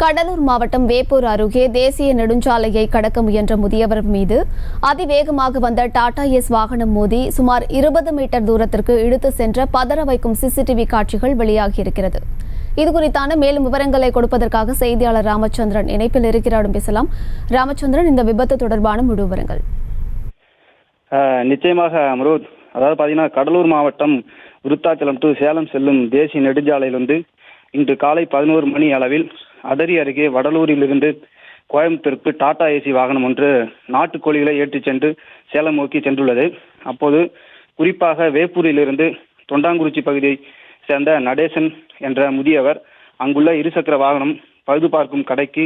கடலூர் மாவட்டம் வேப்பூர் அருகே தேசிய நெடுஞ்சாலையை கடக்க முயன்ற முதியவர் மீது அதிவேகமாக வந்த டாடா ஏஸ் வாகனம் மோதி சுமார் 20 மீட்டர் தூரத்திற்கு இழுத்து சென்ற பதற வைக்கும் சிசிடிவி காட்சிகள் வெளியாகியிருக்கிறது. இதுகுறித்தான மேலும் விவரங்களை கொடுப்பதற்காக செய்தியாளர் ராமச்சந்திரன் இணைப்பில் இருக்கிறார். பேசலாம். ராமச்சந்திரன், இந்த விபத்து தொடர்பான முழு விவரங்கள். நிச்சயமாக அமரோத், அதாவது பார்த்தீங்கன்னா கடலூர் மாவட்டம் விருத்தாச்சலம் டு சேலம் செல்லும் தேசிய நெடுஞ்சாலையிலிருந்து இன்று காலை 11 மணி அளவில் அதரி அருகே வடலூரிலிருந்து கோயம்புத்தூருக்கு டாடா ஏசி வாகனம் ஒன்று நாட்டுக்கோழிகளை ஏற்றிச் சென்று சேலம் நோக்கி சென்றுள்ளது. அப்போது குறிப்பாக வேப்பூரிலிருந்து தொண்டாங்குறிச்சி பகுதியை சேர்ந்த நடேசன் என்ற முதியவர் அங்குள்ள இருசக்கர வாகனம் பழுது பார்க்கும் கடைக்கு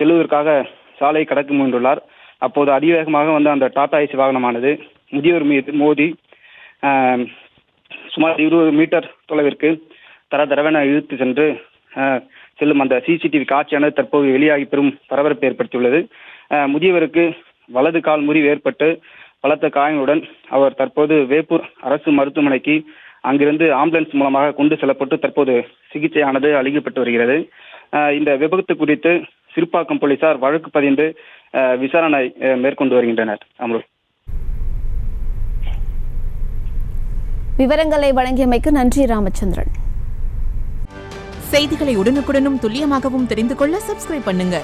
செல்வதற்காக சாலை கடக்க முயன்றுள்ளார். அப்போது அதிவேகமாக வந்த அந்த டாடா ஏசி வாகனமானது முதியவர் மீது மோதி சுமார் 20 மீட்டர் தொலைவிற்கு தரதரவென இழுத்து சென்று செல்லும் அந்த சிசிடிவி காட்சியானது தற்போது வெளியாகி பெரும் பரபரப்பை ஏற்படுத்தியுள்ளது. முதியவருக்கு வலது கால் முறிவு ஏற்பட்டு பலத்த காயங்களுடன் அவர் தற்போது வேப்பூர் அரசு மருத்துவமனைக்கு அங்கிருந்து ஆம்புலன்ஸ் மூலமாக கொண்டு செல்லப்பட்டு தற்போது சிகிச்சையானது அளிக்கப்பட்டு வருகிறது. இந்த விபத்து குறித்து சிறுப்பாக்கம் போலீசார் வழக்கு பதிந்து விசாரணை மேற்கொண்டு வருகின்றனர். அமரோத், விவரங்களை வழங்கியமைக்கு நன்றி ராமச்சந்திரன். செய்திகளை உடனுக்குடனும் துல்லியமாகவும் தெரிந்து கொள்ள சப்ஸ்கிரைப் பண்ணுங்க.